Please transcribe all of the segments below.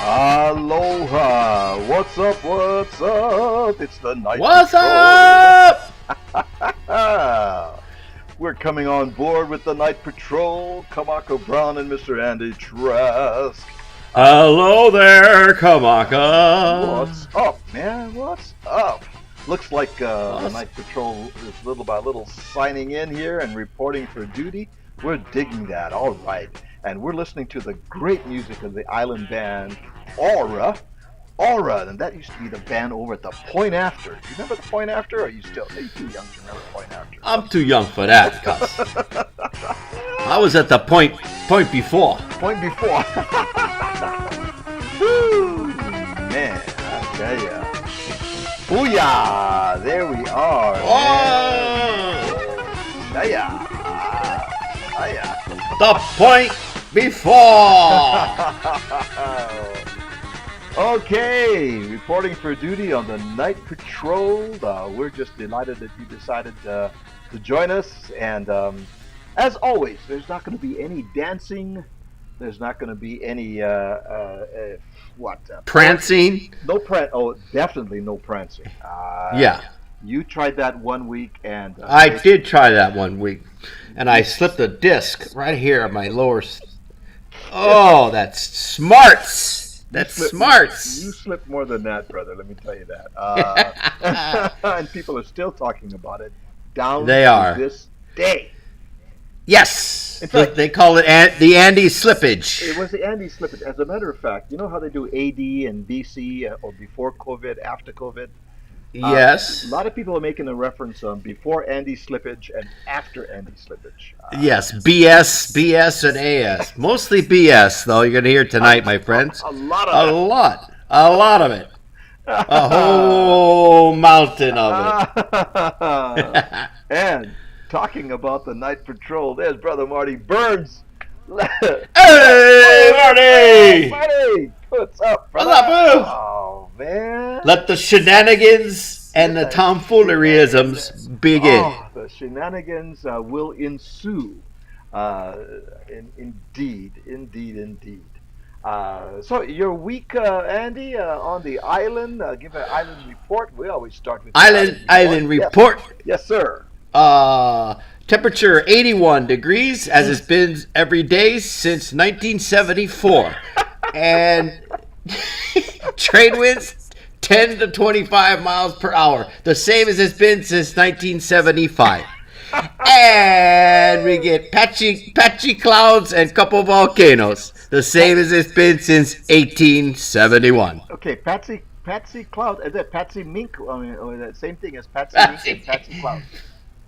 Aloha! What's up? What's up? It's the Nite What's Patrol. up? We're coming on board with the Nite Patrol. Kamaka Brown and Mr. Andy Trask. Hello there, Kamaka. What's up, man? What's up? Looks like the Nite Patrol is little by little signing in here and reporting for duty. We're digging that, all right. And we're listening to the great music of the island band Aura, and that used to be the band over at the Point After. Do you remember the Point After? Or are you too young to remember Point After? I'm too young for that, cuz. I was at the point before. Point before. Woo, man, I tell ya. Booyah! There we are. Oh! Hiya. The point before. Okay, reporting for duty on the Nite Patrol. We're just delighted that you decided to join us. And as always, there's not going to be any dancing. There's not going to be any prancing? No prance. Oh, definitely no prancing. Yeah. You tried that one week, and I did try that one week, and I slipped a disc right here on my lower. Oh, that's smarts. That's smarts. You slipped more than that, brother. Let me tell you that. And people are still talking about it down to this day. Yes. In fact, they call it the Andy slippage. It was the Andy slippage. As a matter of fact, you know how they do AD and BC, or before COVID, after COVID? Yes. A lot of people are making a reference on before Andy slippage and after Andy slippage. Yes, BS, and AS. Mostly BS, though. You're going to hear tonight, my friends. A lot of it. A lot of it. A whole mountain of it. And talking about the Nite Patrol, there's Brother Marty Burns. Hey, Marty! Marty! What's up, brother? What's up, boo? Oh, man. Let the shenanigans and the tomfooleryisms begin. Oh, the shenanigans will ensue. Indeed. So your week, Andy, on the island, give an island report. We always start with Island report. Yes, sir. Temperature 81 degrees, as it's been every day since 1974. And trade winds 10 to 25 miles per hour, the same as it's been since 1975. And we get patchy clouds and couple volcanoes, the same as it's been since 1871. Okay, Patsy Cloud, is that Patsy Mink? I mean, or that same thing as Patsy Mink and Patsy Cloud?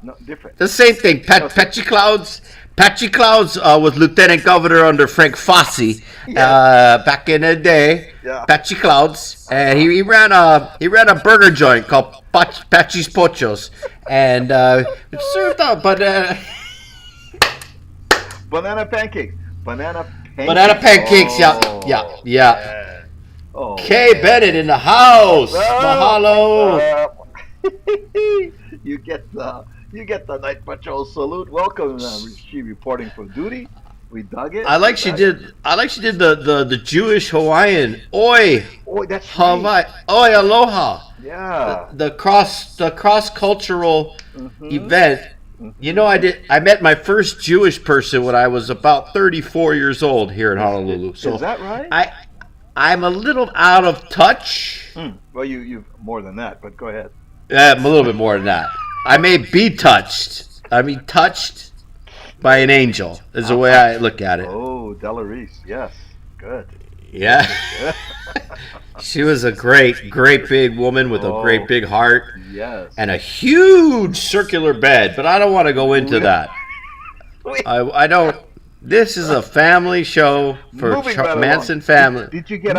No, different. The same thing. Patchy Clouds was Lieutenant Governor under Frank Fossey back in the day. Yeah. Patchy Clouds, and he ran a burger joint called Patchy's Pochos, and it served up banana pancakes. Banana pancakes. Oh, yeah. Yeah. Oh, Kay Bennett in the house. Mahalo. You get the Nite Patrol salute. Welcome. She reporting for duty. We dug it. I like she did the Jewish Hawaiian. Oi. That's Hawaii. right. Oi, aloha. Yeah. The cross cultural event. Mm-hmm. You know, I met my first Jewish person when I was about 34 years old here in Honolulu. So is that right? I'm a little out of touch. Well, you more than that, but go ahead. I'm a little bit more than that. I may be touched. I mean, touched by an angel is the way I look at it. Oh, Delarice, yes, good. Yeah. She was a great big woman with a great big heart. Yes. And a huge circular bed, but I don't want to go into that. I don't. This is a family show for Manson family. Did you get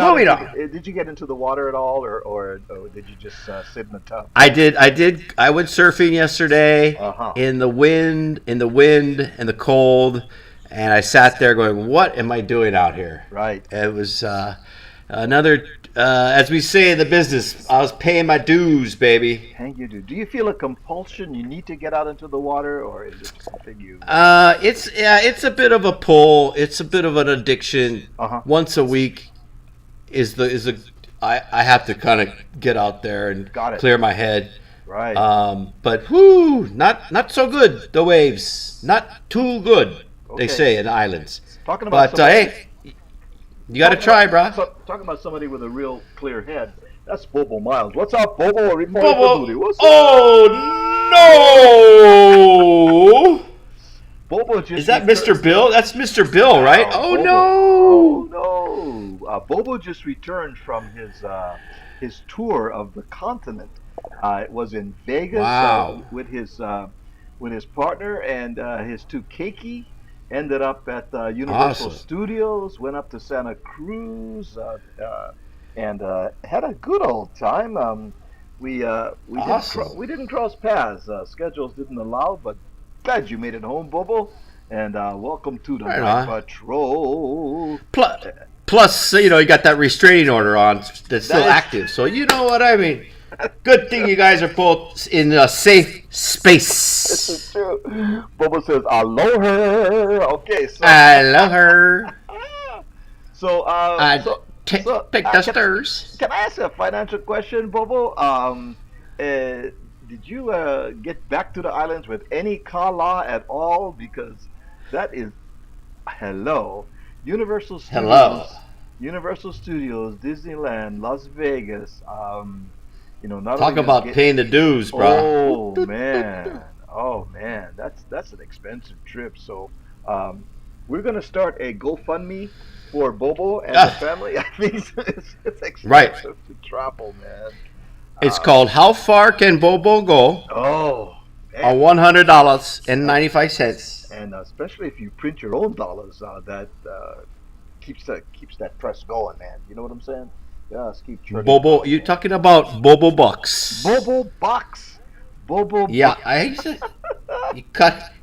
Did you get into the water at all, or did you just sit in the tub? I did. I went surfing yesterday in the wind and the cold, and I sat there going, "What am I doing out here?" Right. It was another, as we say in the business, I was paying my dues, baby. Thank you, dude. Do you feel a compulsion? You need to get out into the water, or is it something you? It's a bit of a pull. It's a bit of an addiction. Once a week, I have to kind of get out there and Got it. clear my head. Right. But whoo, not so good. The waves, not too good. They Okay. say in the islands. Talking about But hey, you got to try, bro. talking about somebody with a real clear head. That's Bobo Miles. What's up, Bobo? Reporting for Bobo. duty. What's up? Oh no! Bobo just Is that returned- Mr. Bill? That's Mr. Bill, right? Oh Bobo. no! Oh no! Bobo just returned from his tour of the continent. It was in Vegas Wow. with his partner and his two keiki. Ended up at Universal Awesome. Studios. Went up to Santa Cruz and had a good old time. Awesome. We didn't cross paths. Schedules didn't allow, but glad you made it home, Bobo. And welcome to the Right Nite on. Patrol. Plus, you got that restraining order on that's still That is- active. So you know what I mean. Good thing you guys are both in a safe This space. is true. Bobo says, Aloha. Okay, so. I love her. So, I so, take so, the can, stirs. can I ask a financial question, Bobo? Did you get back to the islands with any kala at all? Because that is hello, Universal Studios, Hello. Universal Studios, Disneyland, Las Vegas. Not Talk only about just paying the dues, bro. Oh man, that's an expensive trip. So, we're gonna start a GoFundMe for Bobo and the Ah. family. I think it's expensive Right. to travel, man. It's called How Far Can Bobo Go? Oh, On man. $100.95. And especially if you print your own dollars, that keeps that press going, man. You know what I'm saying? Just keep churning. Bobo, you talking about Bobo Bucks? Bobo box, Bobo. Yeah, Bucks. I used to.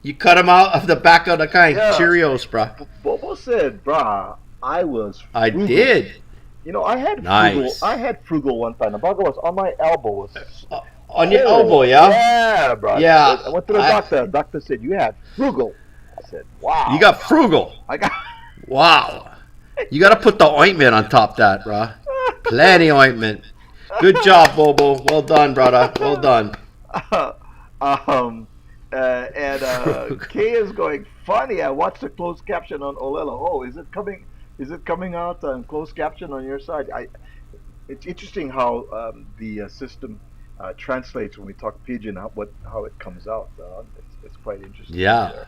You cut them out of the back of the kind. Yeah. Cheerios, bro. Bobo said, "Brah, I was. I frugal." did. I had Nice. frugal. I had frugal one time. The bugger was on my elbow. Was On your elbow, yeah? Yeah, bro. Yeah, I went to the doctor. The doctor said you had frugal. I said, wow. You got frugal. I got. Wow. You got to put the ointment on top of that, bro. Plenty ointment. Good job, Bobo. Well done, brother. Well done. Kay is going funny. I watched the closed caption on Olela. Oh, is it coming? Is it coming out on closed caption on your side? It's interesting how the system translates when we talk pidgin. How it comes out. It's quite interesting. Yeah. There.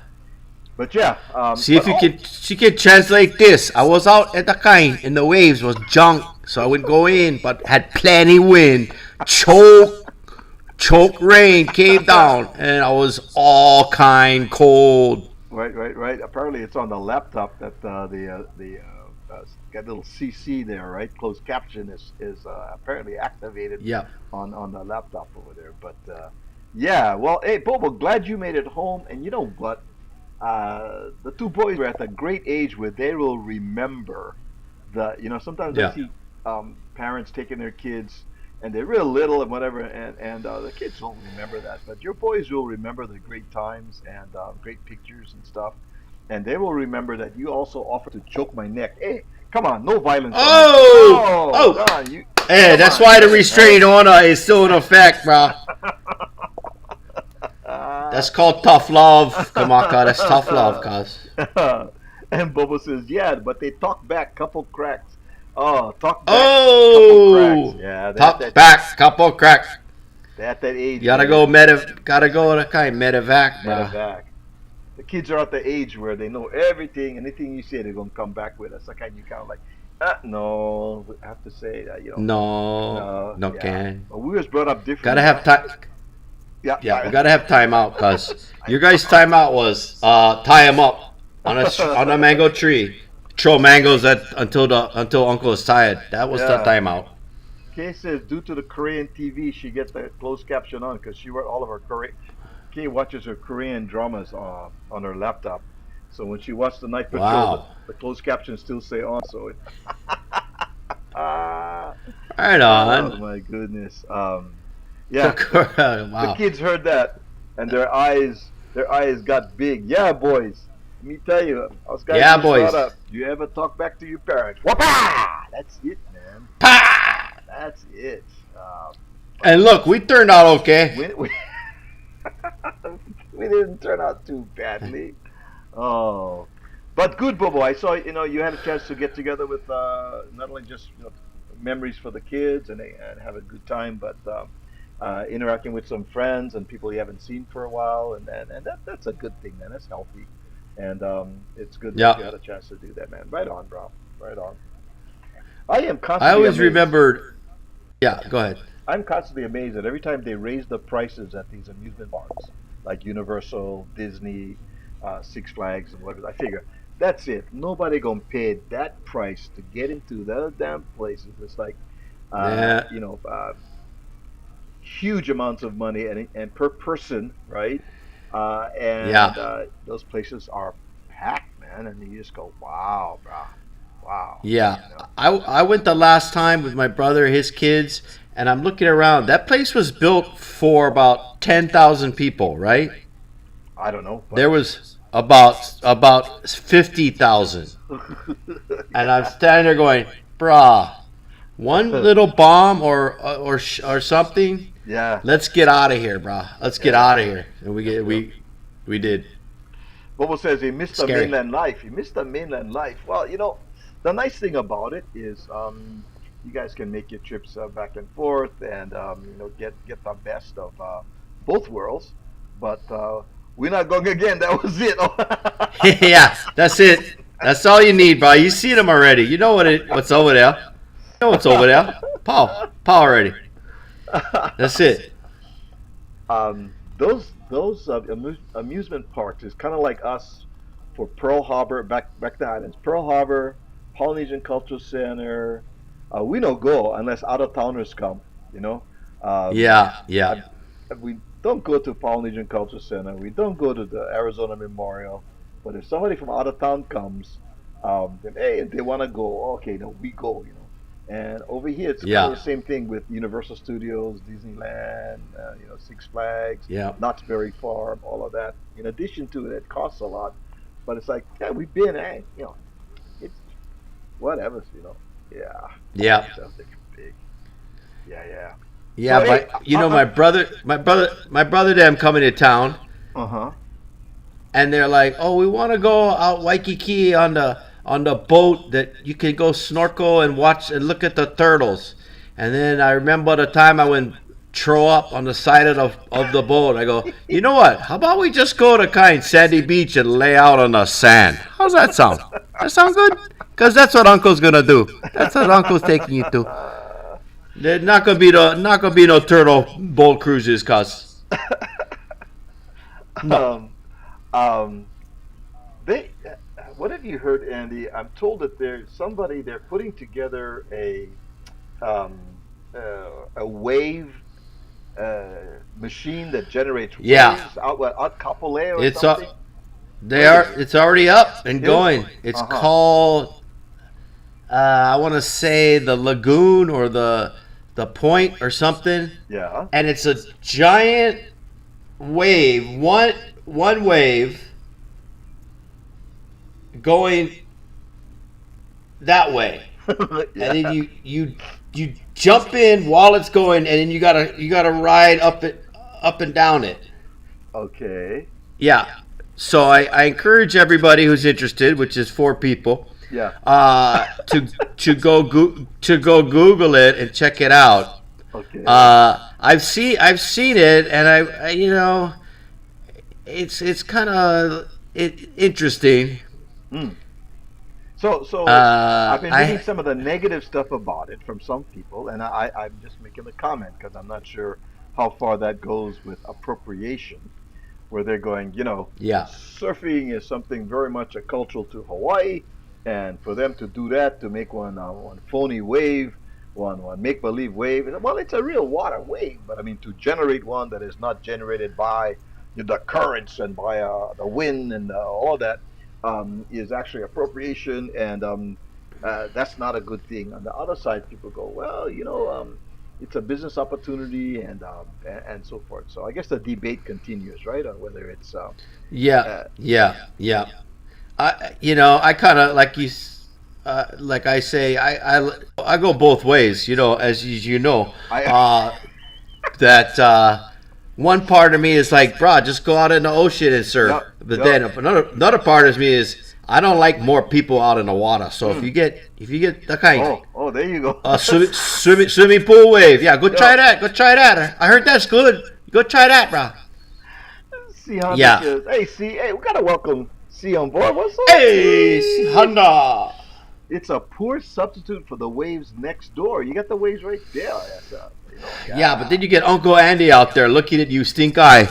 But yeah. See if you can. She can translate this. I was out at the kind, and the waves was junk, so I wouldn't go in, but had plenty wind. Choke rain came down, and I was all kind cold. Right. Apparently, it's on the laptop that got a little CC there, right? Closed caption is apparently activated. Yeah. On the laptop over there. But yeah, well, hey, Bobo, glad you made it home. And you know what? The two boys were at a great age where they will remember sometimes Yeah. I see parents taking their kids and they're real little and whatever, and the kids won't remember that, but your boys will remember the great times and great pictures and stuff, and they will remember that you also offered to choke my neck. Hey, come on, no violence. Oh! God, Hey, come that's on, why the man. restraining order is still in effect, bro. That's called tough love, Kamaka. That's tough love, cuz. And Bobo says, yeah, but they talk back, couple cracks. Oh, talk back, Oh! couple cracks. Yeah, Top back, couple crack. they're at that age. You gotta go to kind medevac, bro. Back. The kids are at the age where they know everything. Anything you say, they're gonna come back with us. Like, you kind of like, no, we have to say that, No yeah. can. But we was brought up different. Gotta have time. Yeah, we gotta have timeout, cuz your guys' timeout was tie him up on a mango tree, throw mangoes until Uncle is tired. That was the Yeah. timeout. Kay says due to the Korean TV, she gets the closed caption on because she wrote all of her Korean. Kay watches her Korean dramas on her laptop, so when she watched the Nite Patrol, Wow. the closed captions still say on. So, Right oh on. my goodness. Yeah, the Wow. kids heard that, and their eyes got big. Yeah, boys. Let me tell you, us guys Yeah, just brought boys. up. Do you ever talk back to your parents? Whoopah! That's it, man. Pa! That's it. But And look, we turned out okay. we we didn't turn out too badly. Oh, but good, Bobo. I saw you had a chance to get together with not only just memories for the kids and have a good time, but interacting with some friends and people you haven't seen for a while, and that's a good thing, man. That's healthy, and it's good that you Yeah. had a chance to do that, man. Right on, bro. Right on. I am I constantly always amazed. remembered. Yeah, go ahead. I'm constantly amazed that every time they raise the prices at these amusement parks, like Universal, Disney, Six Flags, and whatever, I figure that's it. Nobody gonna pay that price to get into those damn places. It's like, uh, Yeah. you know, uh, huge amounts of money and per person, right? Yeah. And those places are packed, man, and you just go, wow, bro, wow, Yeah. you know. I went the last time with my brother, his kids, and I'm looking around. That place was built for about 10,000 people, right? I don't know, but There was about 50,000. And I'm yeah. standing there going, "Brah, one little bomb or something. Yeah, Let's get out of here, brah. Let's get yeah. out of here." And Yep. we did. Bobo says he missed the Scary. mainland life. He missed the mainland life. Well, the nice thing about it is you guys can make your trips back and forth and get the best of both worlds. But we're not going again. That was it. Yeah, that's it. That's all you need, bro. You seen them already. You know what's over there. You know what's over there. Pow already. That's it. Those amusement parks is kind of like us for Pearl Harbor back to the islands. Pearl Harbor, Polynesian Cultural Center. We don't go unless out of towners come. You know, um, Yeah, I, yeah, we don't go to Polynesian Cultural Center. We don't go to the Arizona Memorial. But if somebody from out of town comes, then hey, if they want to go, okay, then we go. And over here, it's kind of the yeah, same thing with Universal Studios, Disneyland, Six Flags, yeah, Knott's Berry Farm, all of that. In addition to it, it costs a lot, but it's like, yeah, we've been, it's whatever, Yeah, yeah, something big. Yeah, yeah. So yeah. hey, But my brother, them coming to town, uh-huh. and they're like, "Oh, we want to go out Waikiki on the boat that you can go snorkel and watch and look at the turtles." And then I remember the time I went throw up on the side of the boat. I go, "You know what? How about we just go to kind sandy beach and lay out on the sand? How's that sound? That sound good? Because that's what Uncle's gonna do. That's what Uncle's taking you to. There's not gonna be no turtle boat cruises, cause no. um, um, they, what have you heard, Andy? I'm told that they're putting together um, a wave machine that generates Yeah, waves out Kapolei or it's something. they What is are. it? It's already up and Is it? going. It's Uh huh. called. I want to say the lagoon or the point or something, Yeah. and it's a giant wave. One wave going that way, and then Yeah. you jump in while it's going, and then you gotta ride up and down it. Okay. Yeah. So I encourage everybody who's interested, which is four people, Yeah. to go Google it and check it out. Okay. I've seen it, and it's kind of interesting. Hmm. So I've been reading I some of the negative stuff about it from some people, and I'm just making a comment because I'm not sure how far that goes with appropriation, where they're going, Yeah, surfing is something very much a cultural to Hawaii, and for them to do that to make one phony wave, one make believe wave, well, it's a real water wave, but I mean to generate one that is not generated by the currents and by the wind and all that is actually appropriation, and that's not a good thing. On the other side, people go, well, it's a business opportunity and so forth. So I guess the debate continues, right, on whether it's yeah, uh, yeah, yeah. I kind of like I say, I go both ways. As you know, I that one part of me is like, bro, just go out in the ocean and surf. Yep, But yep. then another part of me is I don't like more people out in the water. So if you get the kind Oh, there you go. swimming pool wave, yeah, go try Yep. that. Go try that. I heard that's good. Go try that, bro. See how this Yeah. is. Hey, see, hey, we gotta welcome C on board. What's up, Hey, C? Honda. It's a poor substitute for the waves next door. You got the waves right there. Yeah, but then you get Uncle Andy out there looking at you, stink eye.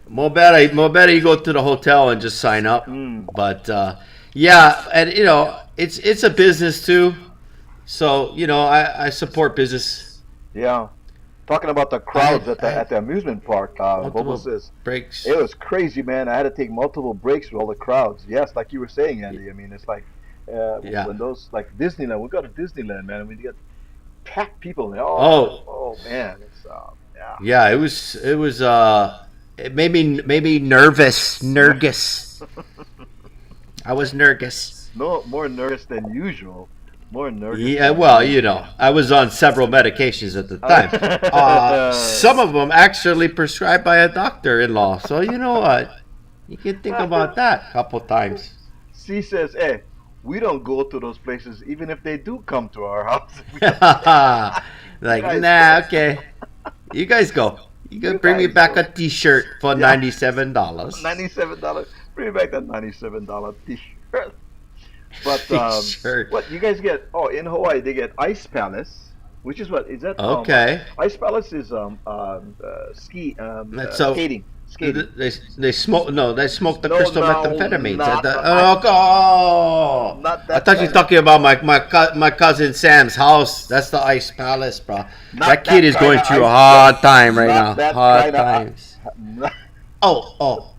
More better you go to the hotel and just sign up. Mm, But yeah, and it's a business too. So I support business. yeah. Talking about the I crowds had at I the had amusement park, Bobo multiple says breaks. it was crazy, man. I had to take multiple breaks with all the crowds. Yes, like you were saying, Andy. I mean, it's like Yeah. when those like Disneyland. We go to Disneyland, man, and we get packed people. And Oh, oh man, it's yeah. yeah. It was. It made me nervous. Nervous. I was nervous. No more nervous than usual. More nervous. Yeah, Than well, usual. I was on several medications at the time. Some of them actually prescribed by a doctor-in-law. So you know what? You can think about that a couple times. C says, "Hey, we don't go to those places, even if they do come to our house. Like, Guys, nah, okay. You guys go. You can you bring me guys back go. a T-shirt for Yeah. $97. $97. Bring back that $97 T-shirt." But T-shirt. what you guys get? Oh, in Hawaii they get Ice Palace, which is what is that? Okay. Ice Palace is That's so. skating. Skating. They smoke. No, they smoke the No, crystal no, methamphetamines. not the Oh, Not I that thought you were kind. talking about my cousin Sam's house. That's the Ice Palace, bro. Not That kid that is kind going of through a ice. hard time right Not now. that Hard kind of. times. Not, Oh. oh,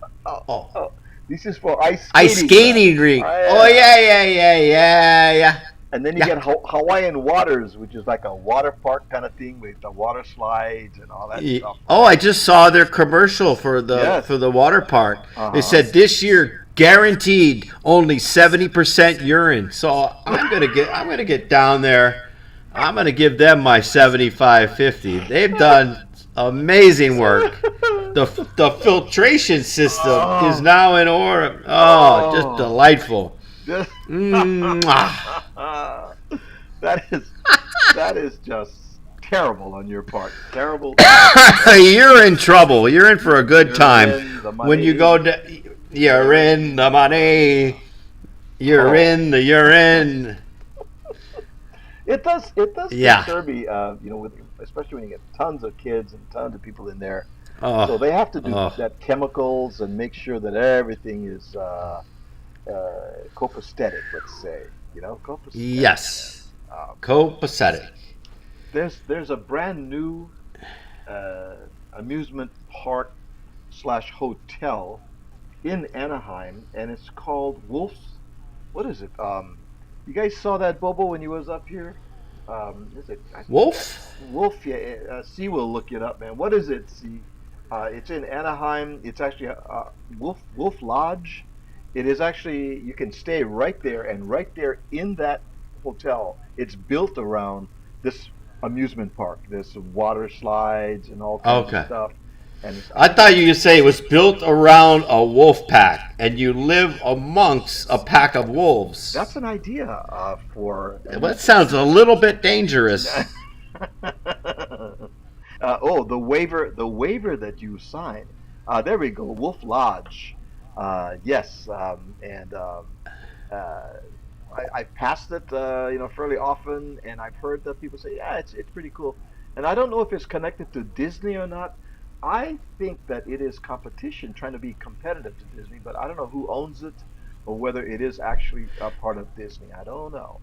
oh. This is for ice Ice skating. skating rink. Oh yeah. And then you Yeah. get Hawaiian Waters, which is like a water park kind of thing with the water slides and all that stuff. Oh, I just saw their commercial for the Yes. water park. They Uh-huh. said this year guaranteed only 70% urine. So I'm gonna get down there. I'm gonna give them my 75.50. They've done amazing work. The filtration system is now in order. Oh, just Oh. delightful. Just- Mwah. that is just terrible on your part. Terrible. You're in trouble. You're in for a good You're time. in the When you money. go to, you're in the money. You're Oh. in the urine. It does Yeah. disturb me, especially when you get tons of kids and tons of people in there. So Oh, they have to do oh. that chemicals and make sure that everything is copacetic. Let's say, copacetic. Yes. Um, Copacetic. there's a brand new uh, amusement park slash hotel in Anaheim, and it's called Wolf's. What is it? You guys saw that, Bobo, when you was up here? Is it Wolf? Wolf? Yeah, C will look it up, man. What is it? C? It's in Anaheim. It's actually Wolf Lodge. It is actually you can stay right there, and right there in that hotel, it's built around this amusement park. There's some water slides and all kinds of Okay. stuff. And I thought you could say it was built around a wolf pack, and you live amongst a pack of wolves. that's an idea for. Well, that sounds a little bit dangerous. The waiver that you signed. There we go, Wolf Lodge. Yes, and uh, I passed it, fairly often, and I've heard that people say, yeah, it's pretty cool. And I don't know if it's connected to Disney or not. I think that it is competition, trying to be competitive to Disney, but I don't know who owns it or whether it is actually a part of Disney. I don't know.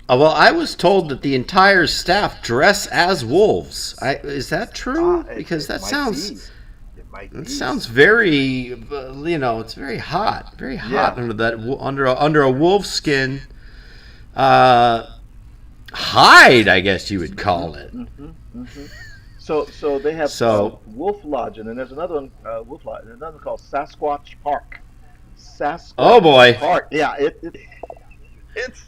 Well, I was told that the entire staff dress as wolves. Is that true? Because It that might sounds be. It might it be. sounds very, it's very hot Yeah. under a wolf skin hide, I guess you would call it. Hmm. So they have So Wolf Lodge, and then there's another one, Wolf Lodge, and another one called Sasquatch Park. Oh Sasquatch boy. Park. Yeah, it's it's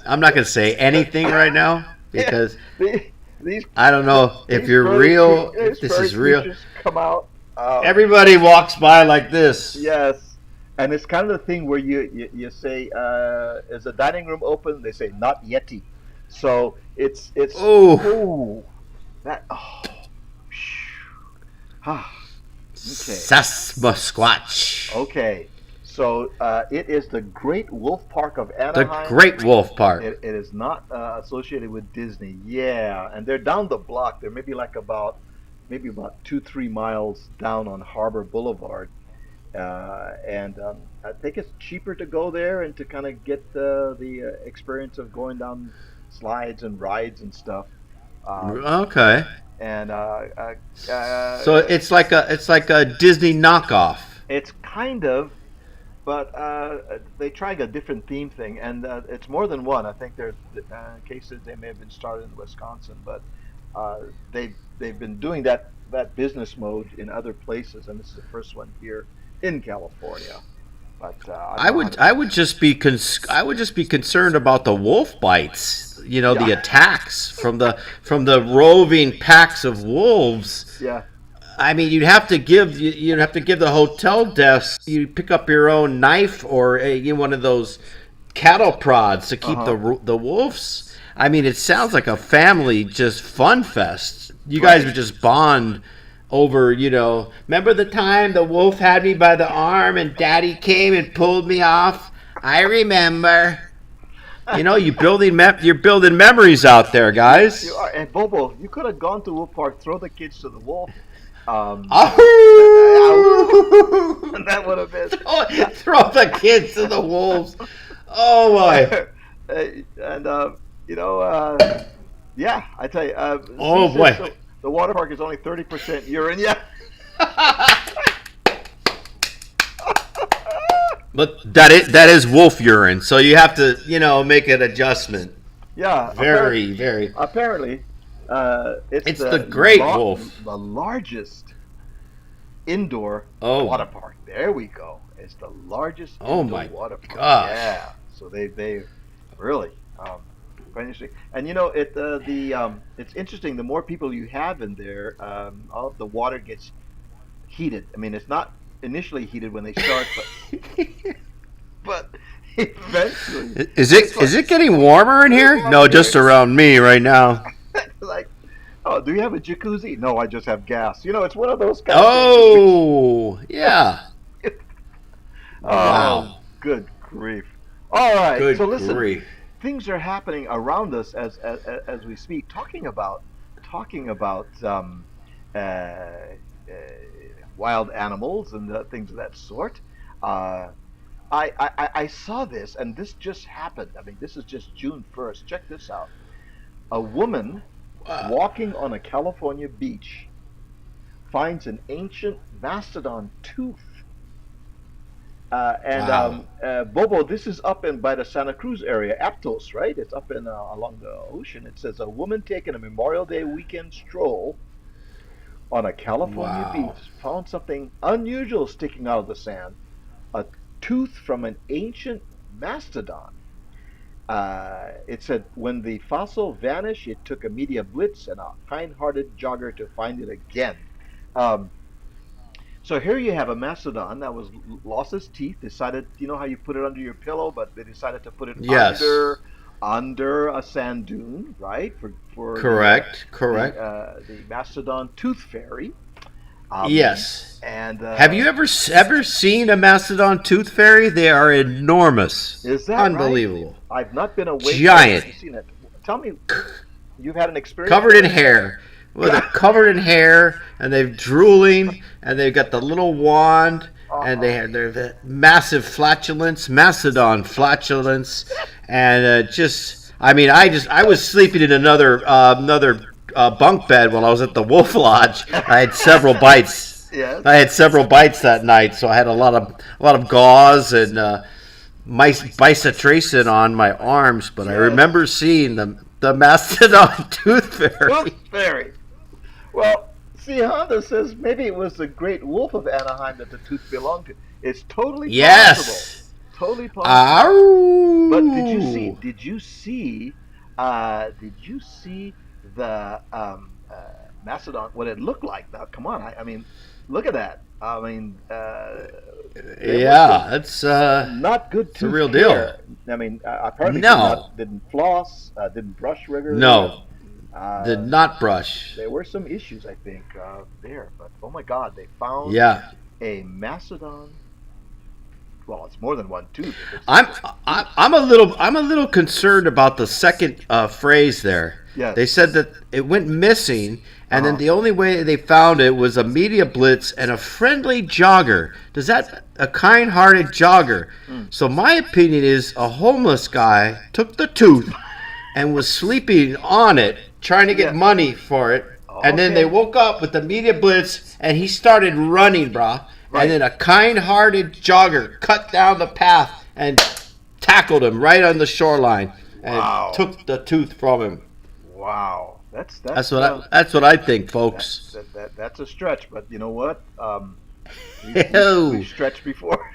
I'm not going to say anything right now because the, these I don't know if you're real, if these this furry is real. creatures come out. Everybody walks by like this. Yes, and it's kind of the thing where you say, "Is the dining room open?" They say, "Not yeti." So it's Oh, oh that oh ah okay. Sasquatch. Okay, so it is the Great Wolf Park of The Anaheim. Great Wolf Park. It is not associated with Disney. Yeah, and they're down the block. They're maybe about 2-3 miles down on Harbor Boulevard. And I think it's cheaper to go there and to kind of get the experience of going down slides and rides and stuff. Um, Okay. and So it's like a Disney knockoff. it's kind of, but they tried a different theme thing, and it's more than one. I think there's cases they may have been started in Wisconsin, but uh, they've been doing that business mode in other places, and this is the first one here in California. But I don't know how to. I would just be concerned about the wolf bites. You know, the Yeah, attacks from the roving packs of wolves. yeah, I mean, you'd have to give the hotel desk. You pick up your own knife or one of those cattle prods to uh keep huh, the wolves. I mean, it sounds like a family just fun fest. You guys right. would just bond over, remember the time the wolf had me by the arm and Daddy came and pulled me off? I remember. You're building memories out there, You guys. are, and Bobo, you could have gone to Wolf Park, throw the kids to the wolf. Oh! That would have been, yeah. Throw the kids to the wolves. Oh my. And yeah, I tell you, C Oh says boy. the water park is only 30% urine. Yeah, But that is wolf urine, so you have to make an adjustment. yeah. Very, very. Apparently, it's It's the great wolf. the largest indoor Oh, water park. There we go. It's the largest oh indoor my water park. gosh. Yeah. So they really quite interesting. And it's interesting. The more people you have in there, all of the water gets heated. I mean, it's not initially heated when they start, but eventually it's Is like it getting warmer in it's here? warm No, in here. just around me right now. Like, oh, do you have a jacuzzi? No, I just have gas. It's one of those kind of things. Oh, yeah. Oh, Wow. good grief! All right, so Good listen, grief. things are happening around us as we speak. Talking about uh, uh, wild animals and things of that sort. Uh, I saw this, and this just happened. I mean, this is just June 1st. Check this out. A woman Wow. walking on a California beach finds an ancient mastodon tooth. And Wow. Bobo, this is up in by the Santa Cruz area, Aptos, right? It's up in along the ocean. It says a woman taking a Memorial Day weekend stroll on a California Wow. beach found something unusual sticking out of the sand: a tooth from an ancient mastodon. It said when the fossil vanished, it took a media blitz and a kind-hearted jogger to find it again. Um, so here you have a mastodon that was lost its teeth. Decided, you know how you put it under your pillow, but they decided to put it Yes. under a sand dune, right? For Correct. the Correct. the mastodon tooth fairy. Um, Yes. and Have you ever seen a mastodon tooth fairy? They are enormous. is that right? Unbelievable. I've not been awake, but I've Giant. actually seen it. Tell me, you've had an experience Covered with in it? hair. Well, they're covered in hair, and they're drooling, and they've got the little wand, and Uh-huh. they're the massive flatulence, mastodon flatulence, and I mean, I was sleeping in another bunk bed while I was at the Wolf Lodge. I had several bites. Yes. I had several bites that night, so I had a lot of gauze and bisotracin on my arms. But I Yes. remember seeing the mastodon tooth Tooth fairy. fairy. Well, See, Honda says maybe it was the great wolf of Anaheim that the tooth belonged to. It's totally possible. Yes. Totally possible. But did you see? Ow. Did you see? Did you see the mastodon? What it looked like? Now, come on. I mean, look at that. I mean, there was Yeah, some that's not good it's a tooth real deal. care. I mean, apparently No, didn't floss, didn't brush regularly. no, did Uh, not brush. there were some issues, I think, there. But oh my God, they found Yeah, a mastodon. Well, it's more than one tooth. If it's, I'm if it's I, tooth. I'm a little concerned about the second phrase there. They Yes. said that it went missing, and then Uh-huh. the only way they found it was a media blitz and a friendly jogger. Does that a kind-hearted jogger? Mm. So my opinion is a homeless guy took the tooth and was sleeping on it, trying to get Yeah. money for it. And then they Okay. woke up with the media blitz, and he started running, brah. Right. And then a kind-hearted jogger cut down the path and tackled him right on the shoreline and Wow. took the tooth from him. Wow. That's what I think, folks. That's a stretch, but you know what? We've stretched before.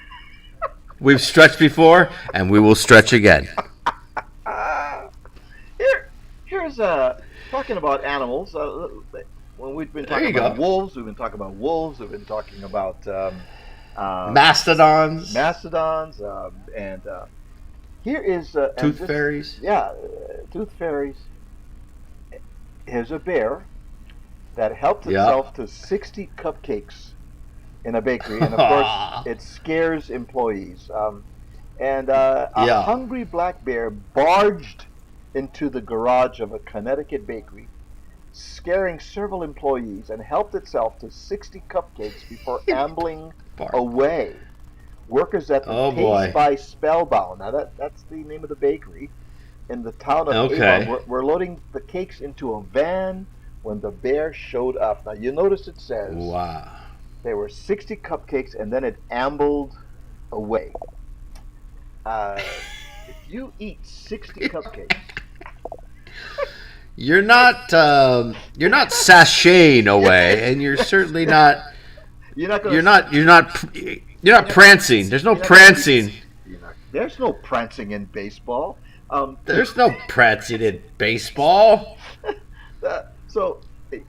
We've stretched before, and we will stretch again. Ah, here's talking about animals. When we've been There talking you about go. wolves, we've been talking about wolves. We've been talking about Mastodons, mastodons, and here is and tooth this- fairies. Yeah, tooth fairies. Here's a bear that helped Yeah. itself to 60 cupcakes in a bakery, and of course, it scares employees. And a Yeah. hungry black bear barged into the garage of a Connecticut bakery, scaring several employees, and helped itself to 60 cupcakes before ambling Bark. away. Workers at the Oh, Taste boy. by Spellbound. Now that's the name of the bakery in the town of Okay. Avon. We're loading the cakes into a van when the bear showed up. Now you notice it says Wow. there were 60 cupcakes and then it ambled away. If you eat 60 cupcakes, You're not sashaying away, and you're certainly not. you're not gonna. You're not prancing. There's no You're not gonna prancing. There's no prancing in baseball. There's no prancing in baseball. So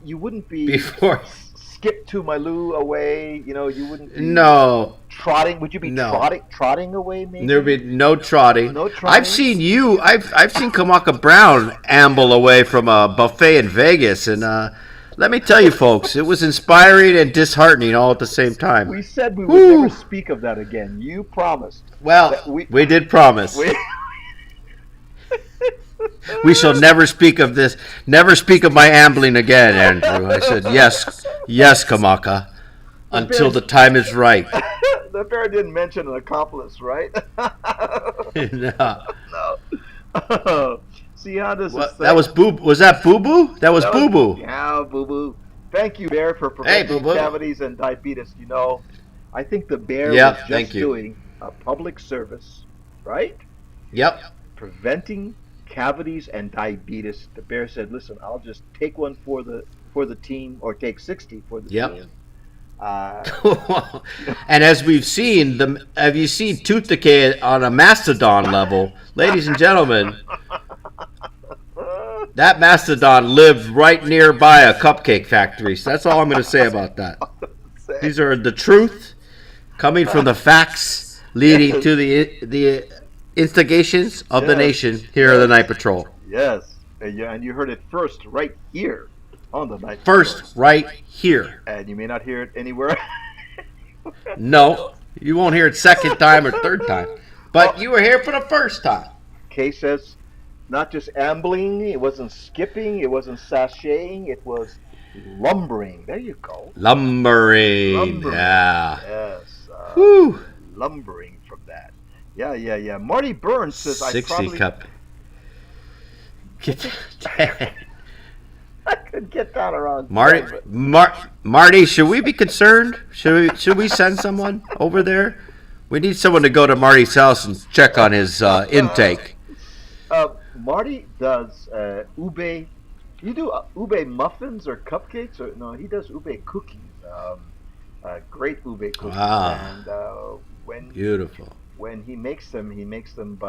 you wouldn't be Before. skip to my loo away. You wouldn't be No, trotting. Would you be No. trotting away? Maybe there'd be no trotting. No trotting? I've seen you. I've seen Kamaka Brown amble away from a buffet in Vegas, and let me tell you, folks, it was inspiring and disheartening all at the same time. We said we would Woo. never speak of that again. You promised. Well, that we did promise. we- We shall never speak of this. Never speak of my ambling again, Andrew. I said yes, Kamaka, until the time is right. The bear didn't mention an accomplice, right? No. No. See how this is. That was Boo. Was that Boo Boo? That was Boo Boo. Yeah, Boo Boo. Thank you, Bear, for preventing Boo Boo. cavities and diabetes. I think the bear Yeah, was just thank you. doing a public service, right? Yep. Preventing cavities and diabetes. The bear said, "Listen, I'll just take one for the team, or take 60 for the Yep. team." And as we've seen, have you seen tooth decay on a mastodon level, ladies and gentlemen? That mastodon lived right nearby a cupcake factory. So that's all I'm going to say about that. These are the truth coming from the facts leading to the instigations of the Yes. nation here at the Nite Patrol. Yes, and you heard it first right here on the Nite First, Patrol. right here. And you may not hear it anywhere. No, you won't hear it second time or third time. But you were here for the first time. Kay says, not just ambling, it wasn't skipping, it wasn't sashaying, it was lumbering. There you go. Lumbering. Yeah. Yes. Whew. Lumbering from that. Yeah. Marty Burns says, 60 cup. I could get that around. Marty, should we be concerned? Should we send someone over there? We need someone to go to Marty's house and check on his intake. Marty does ube You do ube muffins or cupcakes, or no? He does ube cookies. Great ube cookies, Wow. and when Beautiful. he makes them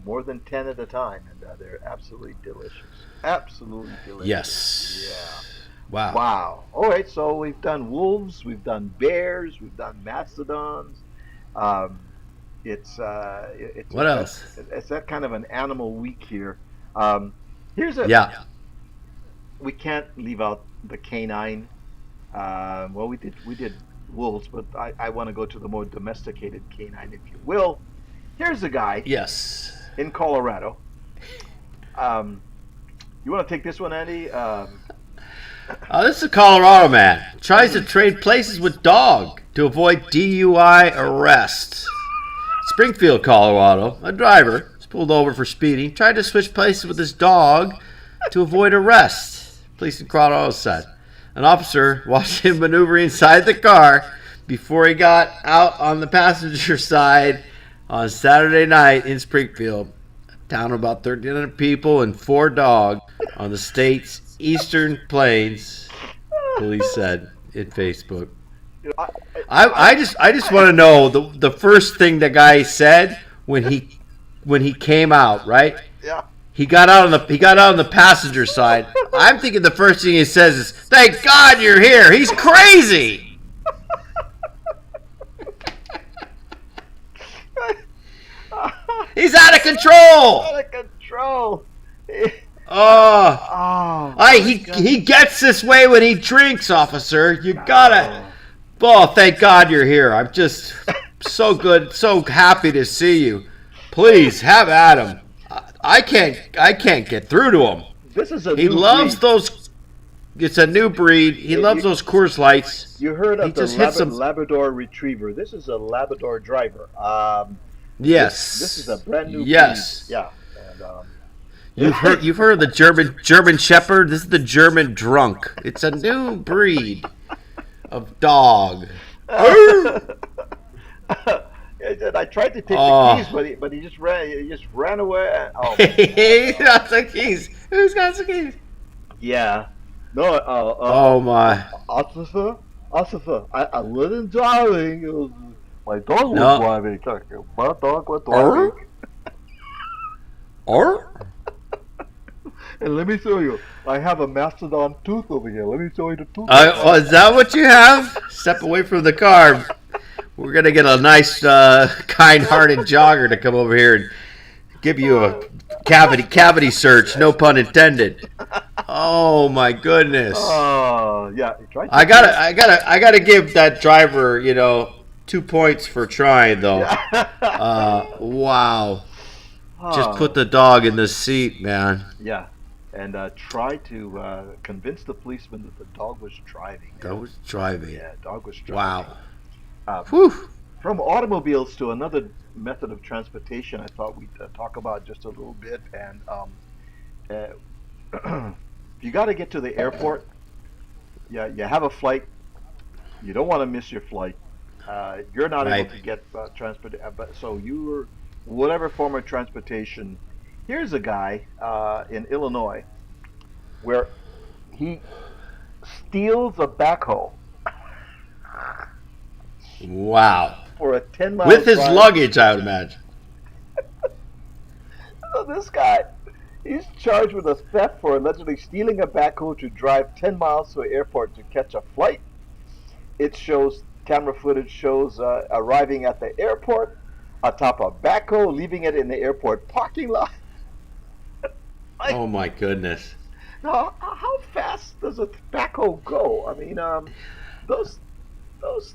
more than 10 at a time, and they're absolutely delicious. Absolutely delicious. Yeah. Yes. Wow. Wow. All right. So we've done wolves, we've done bears, we've done mastodons. Um, What else? it's that kind of an animal week here. Um, here's a Yeah. we can't leave out the canine. Well, we did wolves, but I want to go to the more domesticated canine, if you will. Here's a guy Yes. in Colorado. Um, you want to take this one, Andy? This is a Colorado man. Tries to trade places with dog to avoid DUI arrest. Springfield, Colorado. A driver was pulled over for speeding. Tried to switch places with his dog to avoid arrest. Police in Colorado said. An officer watched him maneuver inside the car before he got out on the passenger side on Saturday night in Springfield. A town of about 1,300 people and 4 dogs on the state's eastern plains, police said in Facebook. You know, I just want to know the first thing the guy said when he came out, right? yeah. He got out on the passenger side. I'm thinking the first thing he says is, "Thank God you're here." He's crazy. He's out of control. Out of control. Oh, Oh, he gets this way when he drinks, officer. You gotta. Oh, thank God you're here. I'm just so good, so happy to see you. Please have at him. I can't get through to him. this is a He new loves breed. those. It's a new breed. He loves those Coors Lights. You heard He of the just hits them. Labrador Retriever. This is a Labrador driver. Yes. This is a brand new Yes. breed. Yeah. And, You've heard of the German Shepherd. This is the German Drunk. It's a new breed of dog. I tried to take Oh. the keys, but he just ran. He just ran away. Oh, He's got the keys. Who's got the keys? yeah. No. Oh my. Officer, I wasn't driving. It was my dog was No. driving. My dog was driving. Or? And let me show you. I have a mastodon tooth over here. Let me show you the tooth. Is that what you have? Step away from the car. We're gonna get a nice, kind-hearted jogger to come over here and give you a cavity search. No pun intended. Oh my goodness! Oh, yeah. He tried to I gotta give that driver, 2 points for trying though. Wow! Just put the dog in the seat, man. Yeah, and try to convince the policeman that the dog was driving. That was driving. Yeah, dog was driving. Wow. Uh, Whew. From automobiles to another method of transportation, I thought we'd talk about just a little bit. And you got to get to the airport. Yeah, you have a flight. You don't want to miss your flight. You're not Right. able to get transport. So you're whatever form of transportation. Here's a guy in Illinois where he steals a backhoe Wow. for a 10-mile With his drive. luggage, I would imagine. So this guy, he's charged with a theft for allegedly stealing a backhoe to drive 10 miles to an airport to catch a flight. It shows, camera footage shows arriving at the airport atop a backhoe, leaving it in the airport parking lot. Like, Oh my goodness. now, how fast does a backhoe go? I mean, those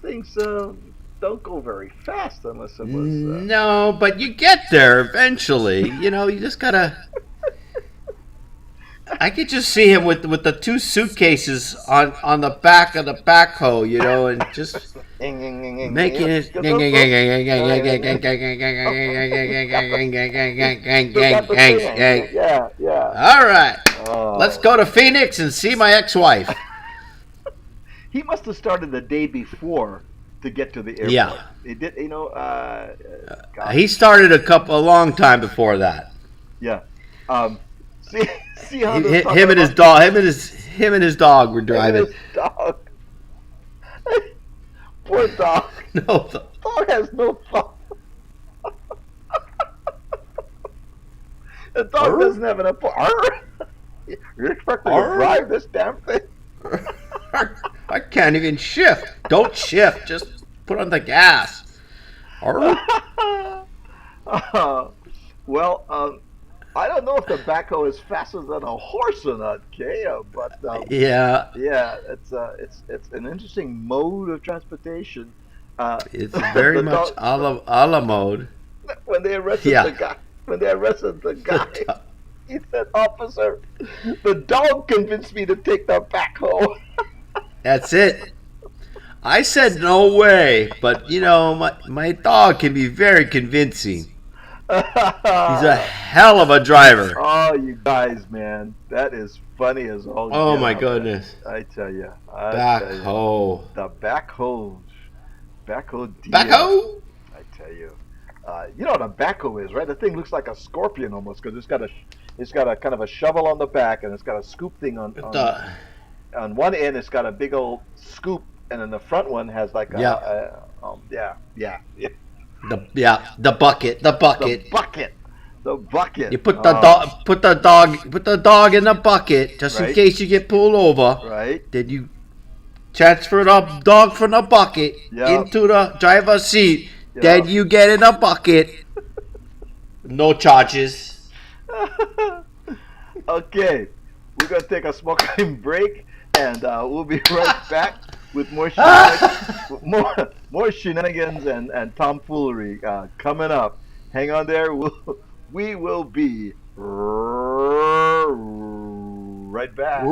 things don't go very fast unless it was. No, but you get there eventually. You just gotta. I could just see him with the 2 suitcases on the back of the backhoe, and just making it. Yeah, yeah. All right, Oh. let's go to Phoenix and see my ex-wife. He must have started the day before to get to the airport. Yeah. It did, God, He started a long time before that. yeah. See, See how Him and his dog. Him and his dog were driving. His dog. Poor dog. No, Dog has no thought. The dog doesn't have enough. You're expecting to drive this damn thing? I can't even shift. Don't shift. Just put on the gas. Well, I don't know if the backhoe is faster than a horse or not, Kay. But yeah, it's an interesting mode of transportation. It's very much a la mode. When they arrested the guy, he said, "Officer, the dog convinced me to take the backhoe." That's it. I said no way, but my dog can be very convincing. He's a hell of a driver. Oh, you guys, man, that is funny as all. Oh my goodness! I tell you, backhoe. The backhoe deal. Backhoe. I tell you, you know what a backhoe is, right? The thing looks like a scorpion almost because it's got a kind of a shovel on the back and it's got a scoop thing on one end. It's got a big old scoop, and then the front one has like a The bucket. The bucket. You put the dog in the bucket just in case you get pulled over. Right. Then you transfer the dog from the bucket into the driver's seat. Yep. Then you get in the bucket. No charges. Okay, we're gonna take a smoking break, and we'll be right back with more shenanigans and tomfoolery coming up. Hang on there. We will be right back.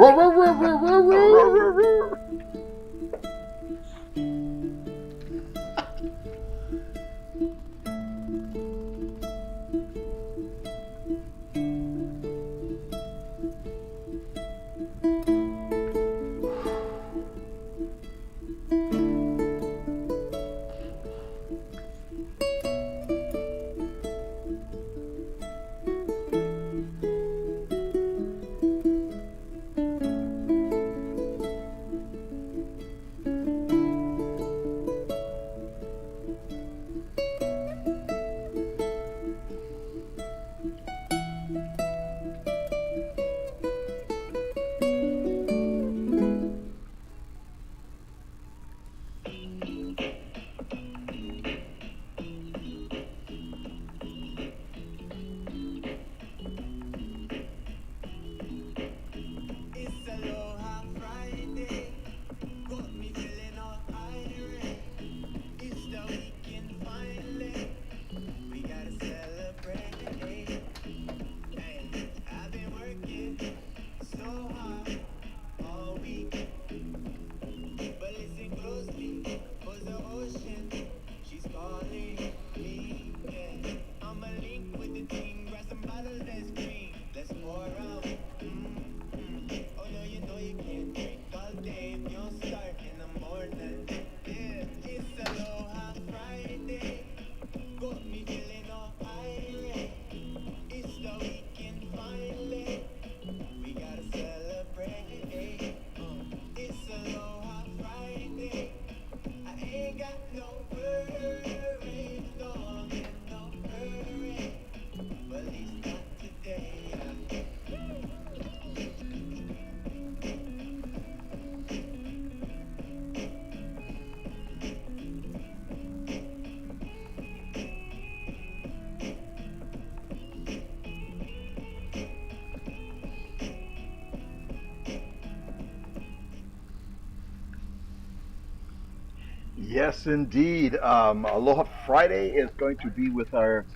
Yes, indeed. Aloha Friday is going to be with our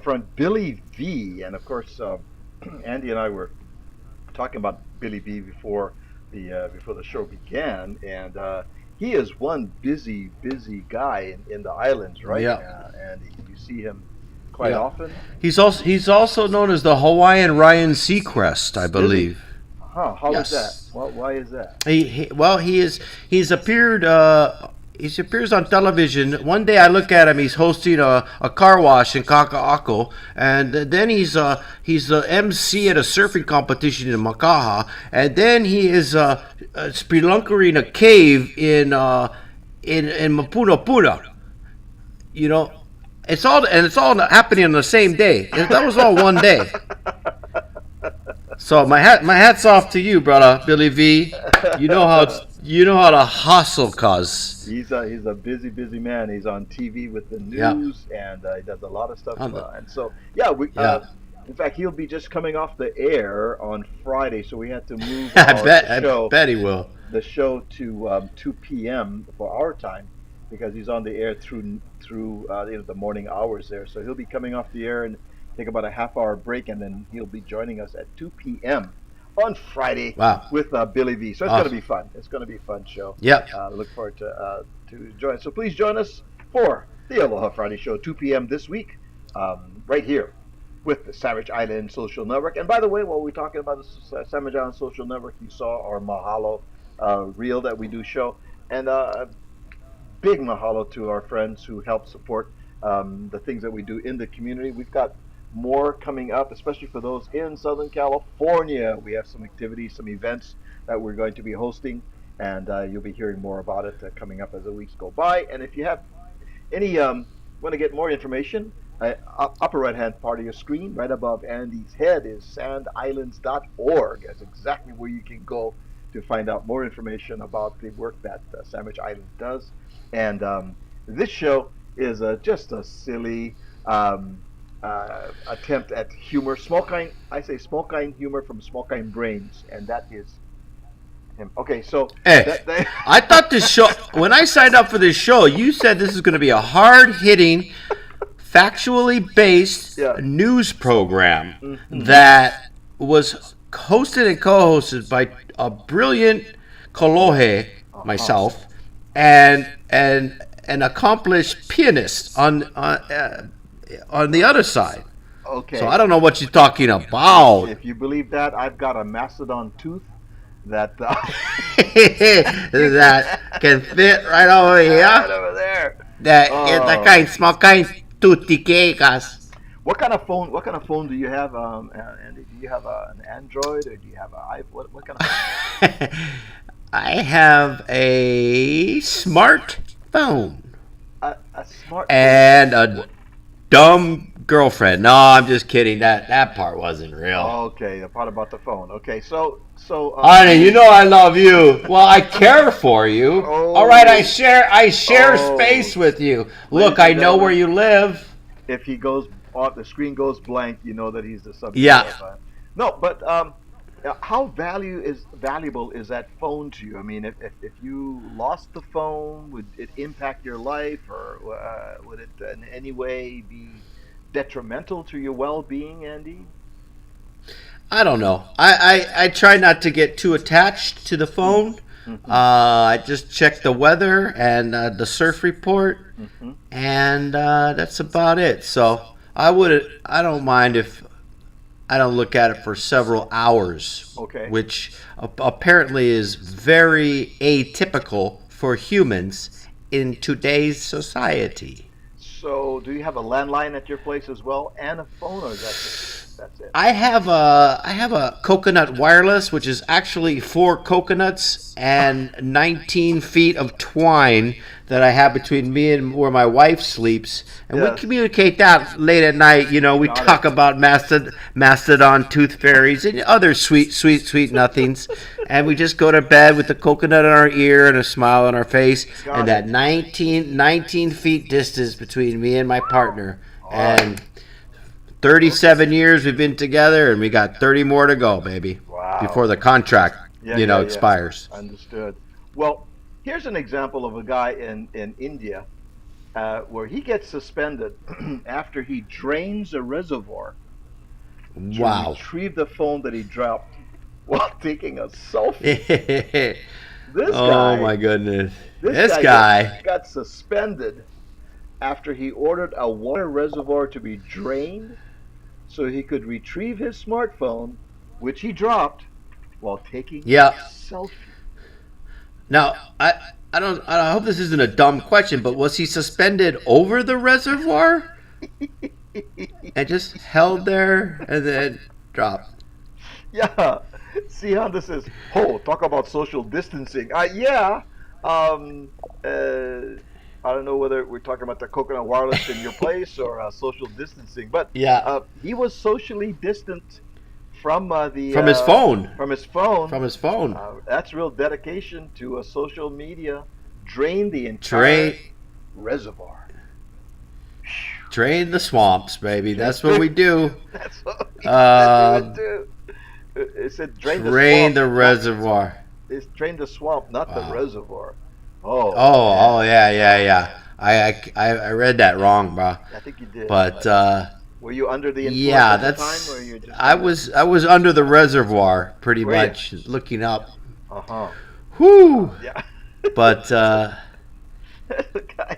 friend Billy V, and of course, Andy and I were talking about Billy V before the show began, and he is one busy guy in the islands, right? Yeah. And you see him quite often. He's also known as the Hawaiian Ryan Seacrest, I believe. Huh? How is that? Why is that? He's appeared he appears on television. One day I look at him. He's hosting a car wash in Kaka'ako, and then he's the MC at a surfing competition in Makaha, and then he is spelunkering a cave in Mapunapuna. You know, it's all happening on the same day. That was all one day. So my hat's off to you, brother Billy V. You know how to hustle, cuz. He's a busy man. He's on TV with the Yeah. news, and he does a lot of stuff. On the, And so, yeah, we. yeah. In fact, he'll be just coming off the air on Friday, so we had to move I bet he will. the show to 2 p.m. for our time because he's on the air through the morning hours there. So he'll be coming off the air and take about a half-hour break, and then he'll be joining us at 2 p.m. on Friday Wow. with Billy V. So it's going to Awesome. be fun. It's going to be a fun show. Yep. Look forward to join. So please join us for the Aloha Friday Show, 2 p.m. this week, right here with the Savage Island Social Network. And by the way, while we're talking about the Savage Island Social Network, you saw our Mahalo reel that we do show. And big mahalo to our friends who help support the things that we do in the community. We've got more coming up, especially for those in Southern California. We have some activities, some events that we're going to be hosting, and you'll be hearing more about it coming up as the weeks go by. And if you have any want to get more information, upper right hand part of your screen, right above Andy's head, is sandislands.org. That's exactly where you can go to find out more information about the work that Sandwich Islands does. And this show is just a silly attempt at humor. I say small kind humor from small kind brains, and that is him. Okay, so Hey, I thought this show, when I signed up for this show, you said this is going to be a hard hitting, factually based Yeah. news program Mhm. that was hosted and co hosted by a brilliant Kolohe, myself, and an accomplished pianist on the other side. Okay. So I don't know what you're talking about. If you believe that, I've got a mastodon tooth that That can fit right over right here. over there. That Oh. is the kind, small kind, tutti cakes. What kind of phone? What kind of phone do you have, Andy? Do you have an Android or do you have an iPhone? What kind of? I have a smartphone A smart. and a dumb girlfriend. No, I'm just kidding. That part wasn't real. Okay, the part about the phone. Okay, so. Honey, you know I love you. Well, I care for you. Oh. All right, I share Oh. space with you. Ladies Look, I and know gentlemen. where you live. If he goes off, the screen goes blank, you know that he's the subject. Yeah. Of, no, but how valuable is that phone to you? I mean, if you lost the phone, would it impact your life, or would it in any way be detrimental to your well-being, Andy? I don't know. I try not to get too attached to the phone. Mhm. I just check the weather and the surf report, Hmm. and that's about it. So I don't mind if I don't look at it for several hours, Okay. which apparently is very atypical for humans in today's society. So, do you have a landline at your place as well, and a phone, or that's it? I have a coconut wireless, which is actually 4 coconuts and 19 feet of twine that I have between me and where my wife sleeps, and we Yes. communicate that late at night. You know, we Got talk it. about mastodon tooth fairies and other sweet nothings, and we just go to bed with the coconut in our ear and a smile on our face, Got and that it. 19 feet distance between me and my partner, right. and 37 years we've been together, and we got 30 more to go, baby. Wow. Before the contract, Yeah, yeah. expires. Understood. Well, here's an example of a guy in India where he gets suspended after he drains a reservoir to Wow. retrieve the phone that he dropped while taking a selfie. This Oh guy, my goodness. this This guy guy. got suspended after he ordered a water reservoir to be drained so he could retrieve his smartphone, which he dropped while taking Yeah. a selfie. Now, I hope this isn't a dumb question, but was he suspended over the reservoir and just held there and then dropped? Yeah. See how this is. Oh, talk about social distancing. Yeah. Um, I don't know whether we're talking about the coconut wireless in your place or social distancing, but Yeah, he was socially distant from the from his phone. from his phone. From his phone. That's real dedication to social media. Drain the entire Drain, reservoir. drain the swamps, baby. That's what we do. That's what we Uh, do. It said drain the drain swamp. the reservoir. It's drain the swamp, not the Wow. reservoir. Oh, Oh, man. yeah, yeah, yeah. I read that wrong, bro. I think you did. But Were you under the influence yeah, at the that's. time, or you just? I was under the reservoir, pretty Were you? much, looking up. Uh huh. Whoo! Yeah. But Okay.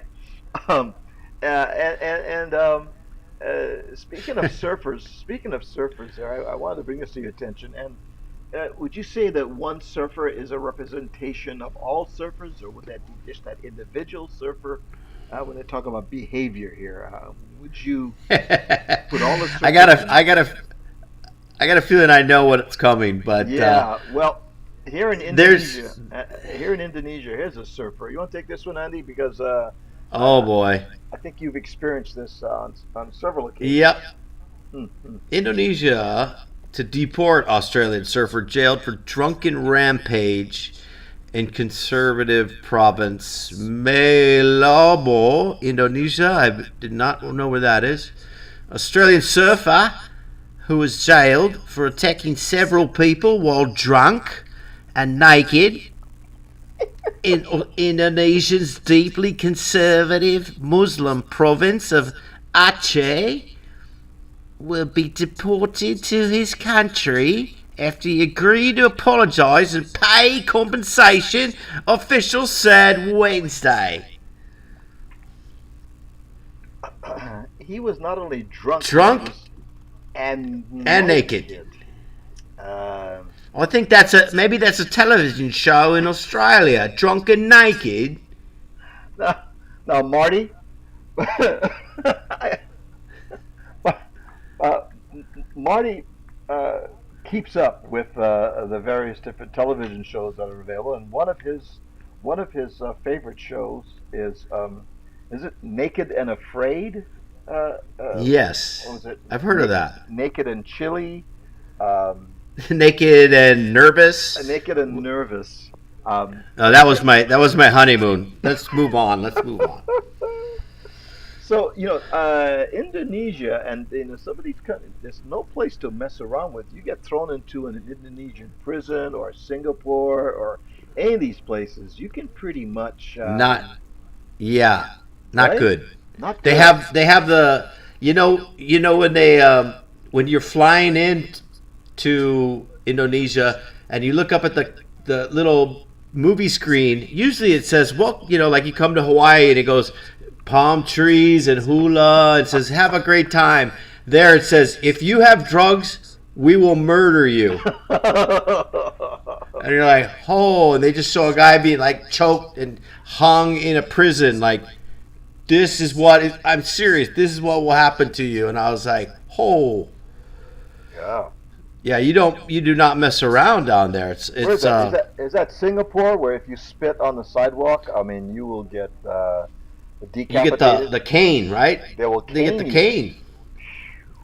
Um, and speaking of surfers, there, I wanted to bring this to your attention. And would you say that one surfer is a representation of all surfers, or would that be just that individual surfer? When they talk about behavior here, would you put all the I surfers? got a, I got a, I got a feeling I know what's coming. But Yeah. Well, here in Indonesia, there's. here's a surfer. You want to take this one, Andy? Because Oh uh, boy. I think you've experienced this on several occasions. Yep. Hmm, hmm. Indonesia to deport Australian surfer jailed for drunken rampage in conservative province Malabo, Indonesia. I did not know where that is. Australian surfer who was jailed for attacking several people while drunk and naked in Indonesia's deeply conservative Muslim province of Aceh will be deported to his country after he agreed to apologise and pay compensation, officials said Wednesday. He was not only drunk, but he Drunk was and and naked. naked. Um, I think maybe that's a television show in Australia. Drunk and naked. now, now, Marty, I- uh, Marty keeps up with the various different television shows that are available, and one of his favorite shows is it Naked and Afraid? Yes, What was it? I've heard of that. Naked and Chilly, um, Naked and nervous. Naked and Nervous. No, that was my honeymoon. Let's move on. Let's move on. So Indonesia, and some of these countries, there's no place to mess around with. You get thrown into an Indonesian prison or Singapore or any of these places, you can pretty much Not yeah, not right? good. Not They good. have the when when you're flying in to Indonesia and you look up at the little movie screen. Usually it says, well, like you come to Hawaii and it goes palm trees and hula. It says have a great time. There it says if you have drugs, we will murder you. And you're like, oh, and they just show a guy being like choked and hung in a prison. Like, this is I'm serious. This is what will happen to you. And I was like, oh, Yeah. yeah, you do not mess around down there. Where is that? Is that Singapore, where if you spit on the sidewalk, I mean, you will get you get decapitated? the cane, right? They will They get the cane you. cane.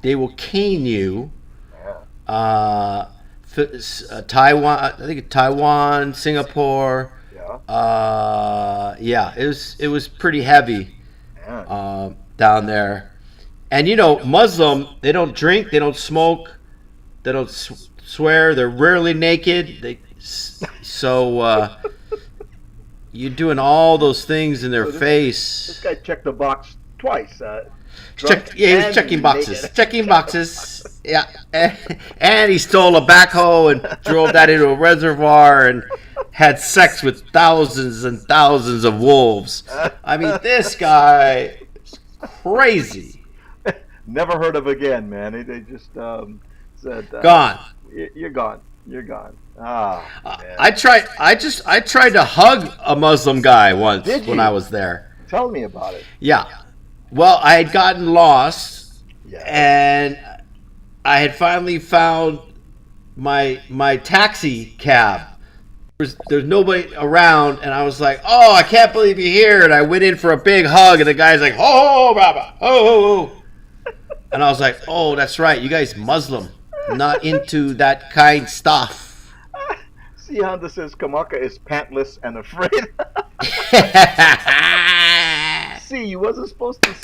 They will cane you. Yeah. Taiwan, I think Taiwan, Singapore. Yeah. Yeah, it was pretty heavy Yeah. down there. And Muslim, they don't drink, they don't smoke, they don't swear, they're rarely naked. So you're doing all those things in their So this face. guy checked the box twice. Drunk Yeah, he was and checking boxes. naked. Checking boxes. Yeah. And he stole a backhoe and drove that into a reservoir and had sex with thousands and thousands of wolves. I mean, this guy is crazy. Never heard of again, man. They just said, Gone. You're gone." You're gone. Ah, man. I tried to hug a Muslim guy once Did when I you? was there. Tell me about it. Yeah. Well, I had gotten lost, Yes. and I had finally found my taxi cab. There's nobody around, and I was like, "Oh, I can't believe you're here!" And I went in for a big hug, and the guy's like, "Oh, Baba, oh." And I was like, "Oh, that's right, you guys Muslim, not into that kind stuff." See, Honda says Kamaka is pantless and afraid. See, you wasn't supposed to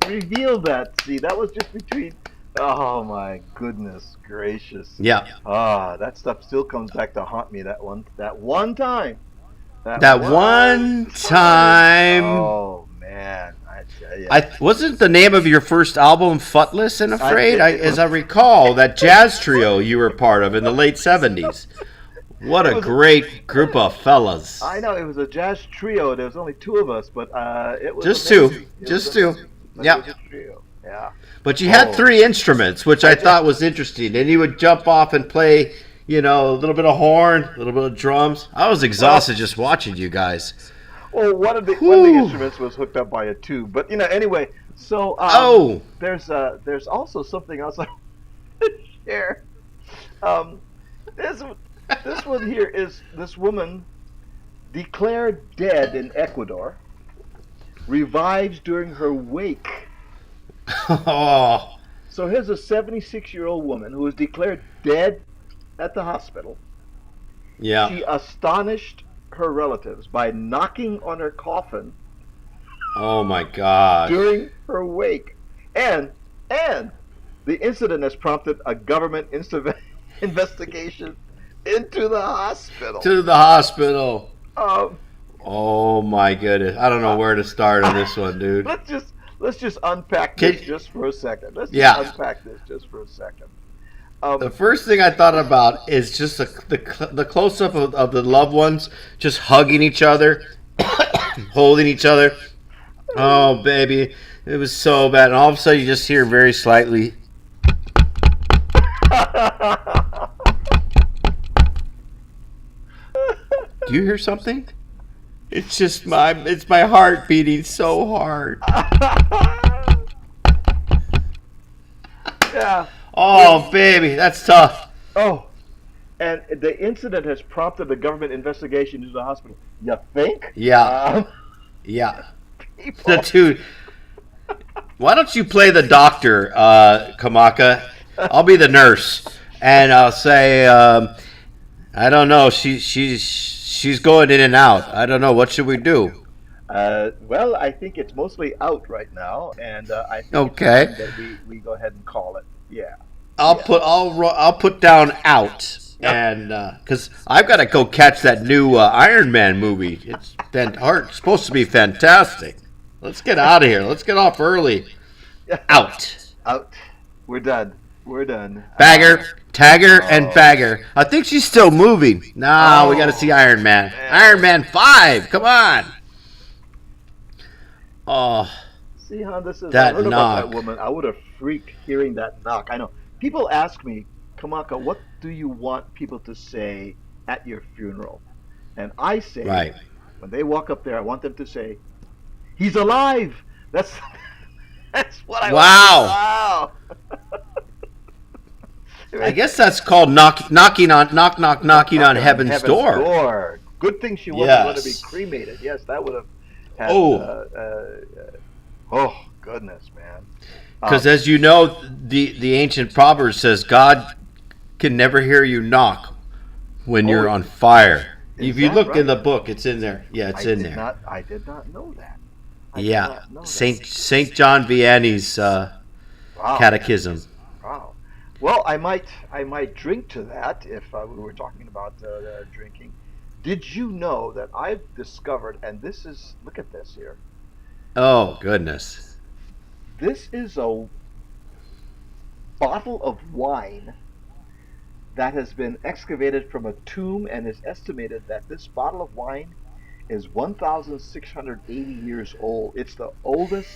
reveal that. See, that was just between. Oh my goodness gracious. Yeah, Ah, that stuff still comes back to haunt me. That one time. That that one one time. time. Oh man, I tell you. I wasn't the name of your first album "Footless and Afraid." It As was. I recall, that jazz trio you were part of in the late '70s. What It a was. great group of fellas. I know it was a jazz trio. There was only two of us, but it was Just two, amazing. It was just two. amazing. But it Yeah. was a trio. Yeah. But you had Oh, three instruments, which I I did. thought was interesting. And you would jump off and play, a little bit of horn, a little bit of drums. I was Well, exhausted just watching you guys. well, one of the Whew. instruments was hooked up by a tube. But anyway. So Oh, there's also something else I want to share. Um, this this one here is this woman declared dead in Ecuador, revives during her wake. oh, So here's a 76-year-old woman who was declared dead at the hospital. yeah. She astonished her relatives by knocking on her coffin Oh my gosh. during her wake. And and the incident has prompted a government investigation into the hospital. To the hospital. Um, Oh my goodness. I don't know where to start on this one, dude. let's just unpack Can, this just for a second. Let's just yeah. unpack this just for a second. The Um, first thing I thought about is just the close up of the loved ones just hugging each other, holding each other. Oh, baby. It was so bad. And all of a sudden, you just hear very slightly. Do you hear something? It's my heart beating so hard. yeah. Oh, baby, that's tough. Oh, and the incident has prompted a government investigation into the hospital. You think? Yeah, yeah. The People. dude. Why don't you play the doctor, Kamaka? I'll be the nurse, and I'll say, I don't know. She's going in and out. I don't know. What should we do? Well, I think it's mostly out right now, and I think it's Okay. time that we go ahead and call it. Yeah. I'll Yeah. I'll put down out, and because I've got to go catch that new Iron Man movie. It's supposed to be fantastic. Let's get out of here. Let's get off early. Out. Out. We're done. We're done. Bagger, Tagger, and Oh. Bagger. I think she's still moving. No, we got to see Iron Man. Man. Iron Man 5. Come on. Oh, See, Honda says, I that heard about that knock. woman. I would have freaked hearing that knock. I know. People ask me, Kamaka, what do you want people to say at your funeral? And I say, Right. when they walk up there, I want them to say, he's alive. That's that's what I Wow. want. I guess that's called knocking on heaven's door. door. Good thing she wasn't going to be Yes. cremated. Yes, that would have had. Oh. Oh goodness, man. Because as you know, the ancient proverb says God can never hear you knock when you're on fire. Is If you that look right? in the book, it's in there. Yeah, it's in there. I did not know that. I did Yeah, not know that. Saint John Vianney's Wow. catechism. Wow. Well, I might drink to that if we were talking about drinking. Did you know that I've discovered, and this is, look at this here. Oh goodness. This is a bottle of wine that has been excavated from a tomb, and is estimated that this bottle of wine is 1,680 years old. It's the oldest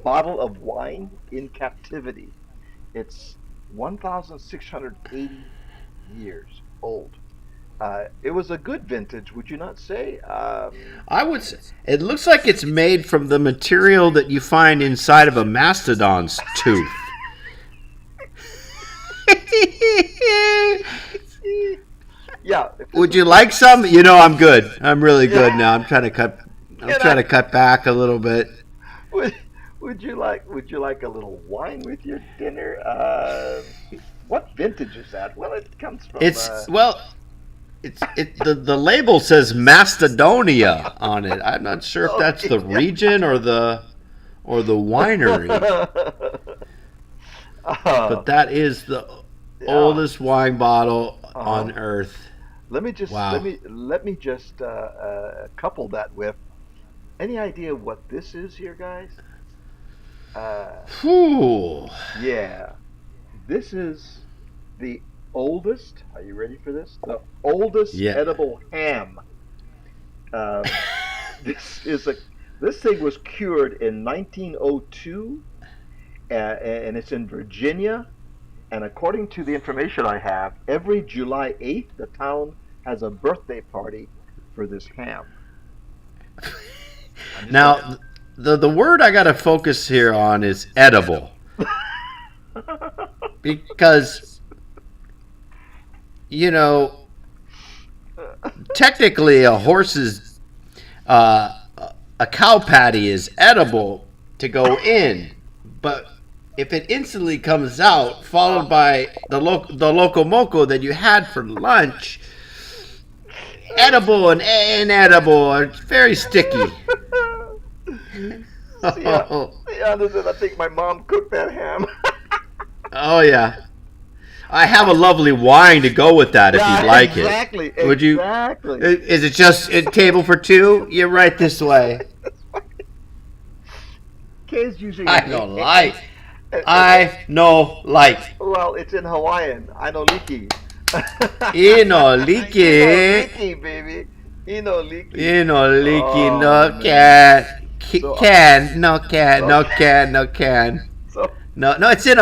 bottle of wine in captivity. It's 1,680 years old. It was a good vintage, would you not say? I would say it looks like it's made from the material that you find inside of a mastodon's tooth. Yeah. Would you like some? You know, I'm good. I'm really good now. I'm trying to cut. I'm Can trying I? to cut back a little bit. Would, would you like a little wine with your dinner? What vintage is that? Well, it comes from. It's well, the label says Macedonia on it. I'm not sure if that's Okay. the region or the winery, uh, but that is the yeah. oldest wine bottle Uh huh. on earth. Let Wow. me just couple that with any idea what this is here, guys? Uh, Whew. yeah, this is the oldest. Are you ready for this? The oldest Yeah. edible ham. Um, this is a this thing was cured in 1902, and it's in Virginia. And according to the information I have, every July 8th, the town has a birthday party for this ham. I'm just saying. Now, the word I got to focus here on is edible because you know technically uh, a cow patty is edible to go in, but if it instantly comes out, followed by the loco moco that you had for lunch, edible and inedible are very sticky. Yeah, Oh yeah. Listen, I think my mom cooked that ham. yeah, I have a lovely wine to go with that if you'd Yeah, like it. exactly, Would you? exactly. Is it just a table for two? You're right this way. Kids using I don't like. I no like. well, it's in Hawaiian. I know liki. Inoliki. Liki, baby. Liki. Inoliki Oh no man. can. So Can no can so no can no can. so No, it's in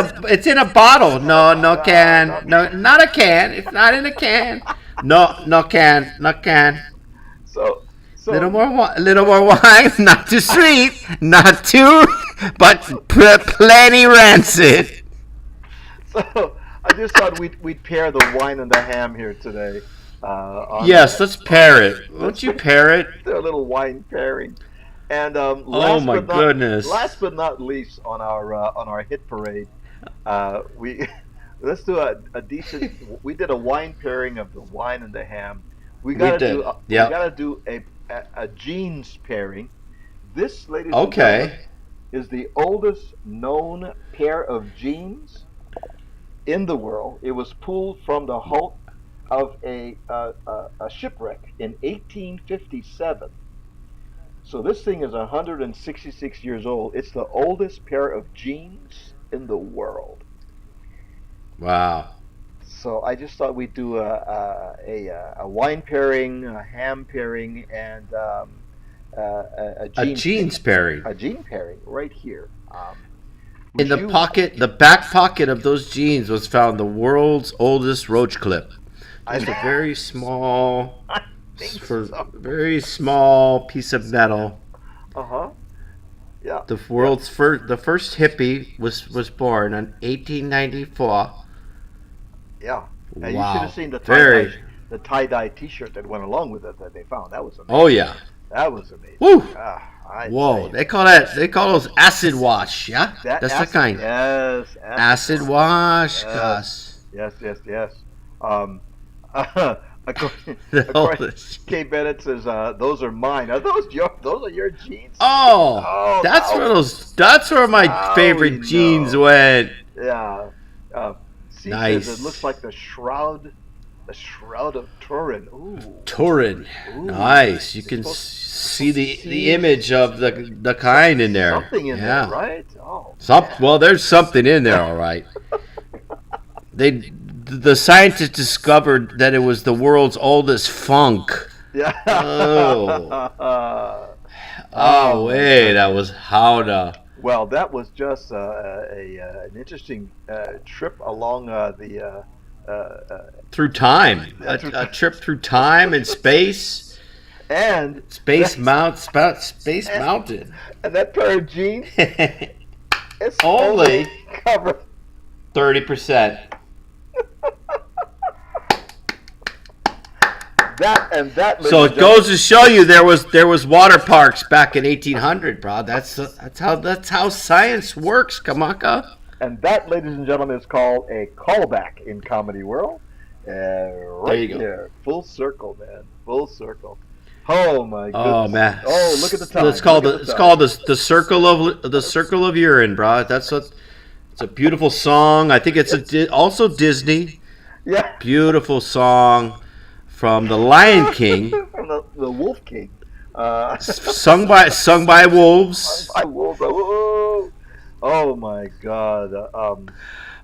a bottle. No, no can. no. No, not a can. It's not in a can. No, no can. No can. So Little so more, little more wine. Not too sweet. Not too, but plenty rancid. so I just thought we'd pair the wine and the ham here today. On Yes, let's pair it. Won't let's you pair it? do a little wine pairing. And Oh my goodness. last but not least on our hit parade, we let's do a decent. We did a wine pairing of the wine and the ham. We did. We Yep. gotta do a jeans pairing. This, ladies and gentlemen, Okay. is the oldest known pair of jeans in the world. It was pulled from the hull of a shipwreck in 1857. So this thing is 166 years old. It's the oldest pair of jeans in the world. Wow. So I just thought we'd do a wine pairing, a ham pairing, and a A jean jeans pairing. a jean pairing right here. In Would the you? pocket, the back pocket of those jeans was found the world's oldest roach clip. I, Just a very small, I think for so. very small piece of metal. Uh huh. Yeah. The Yeah. world's first, the first hippie was born in 1894. Yeah. And you should have Wow. seen Very. the tie dye T-shirt that went along with it that they found. That was Oh amazing. yeah. That was amazing. Woo. I tell Whoa. you, They call those acid wash. Yeah. that That's the acid, kind. yes, Acid wash. wash, Yes, Gus. yes. Um, according, The according, oldest. Kay Bennett says, "Those are mine. Are those are your jeans?" Oh, Oh, that's where those. That's where my now we favorite jeans know. went. Yeah. Uh, C says it looks Nice. like the shroud of Turin. Ooh, Turin. ooh. Nice. You You're can see supposed to the see image of the kind in there. something in there, Yeah. right? Oh Well, there's something in there, all right. The scientists discovered that it was the world's oldest funk. yeah. Oh. Oh Oh my wait, that goodness. was how to. Well, that was just an interesting trip along through time, a trip through time and space, and Mountain, and that pair of jeans is only covered 30%. So it goes to show you there was water parks back in 1800, bro. That's how science works, Kamaka. And that, ladies and gentlemen, is called a callback in Comedy World. Right you go. there, full circle, man, full circle. Oh my goodness! Oh man! Oh, look at the time. It's called the circle of urine, bro. It's a beautiful song. I think it's also Disney. Yeah. Beautiful song from the Lion King. From the Wolf King. Sung by wolves. Sung by wolves. Oh my God.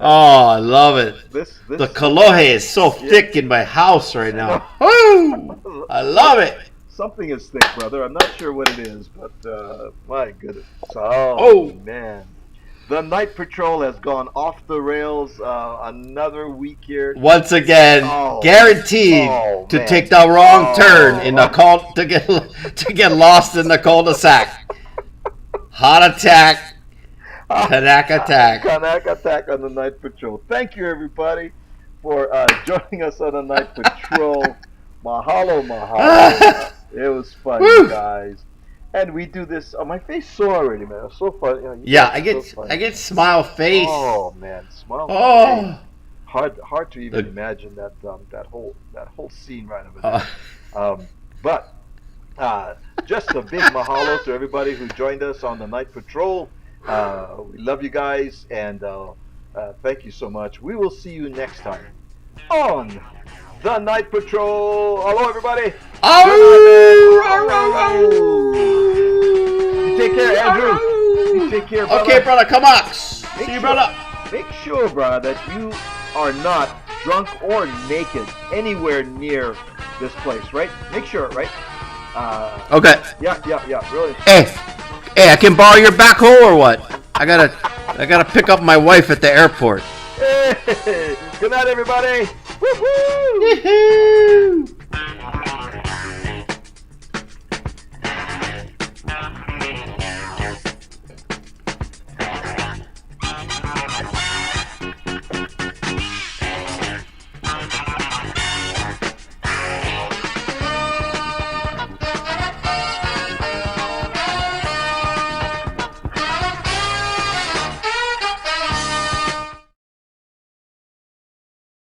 Oh, I love it. This the kalohe is so thick in my house right now. Woo! I love it. Something is thick, brother. I'm not sure what it is, but my goodness. Oh man. The Nite Patrol has gone off the rails. Another week here. Once again, guaranteed to take the wrong turn in the to get lost in the cul-de-sac. Heart attack. Kanak attack. Kanak attack on the Nite Patrol. Thank you, everybody, for joining us on the Nite Patrol. Mahalo. It was fun, you guys. And we do this. Oh, my face sore already, man. It's so fun. I get smile face. Oh man, smile face. Hard to even imagine that whole scene right over there. But just a big mahalo to everybody who joined us on the Nite Patrol. We love you guys, and thank you so much. We will see you next time on the Nite Patrol. Hello, everybody. You take care, Andrew. You take care, brother. Okay, brother. Come on. See you, brother. Make sure, brother, that you are not drunk or naked anywhere near this place, right? Make sure, right? Okay. Yeah. Really. Hey, I can borrow your backhoe or what? I gotta pick up my wife at the airport. Hey, good night, everybody. Woo-hoo! Woo-hoo!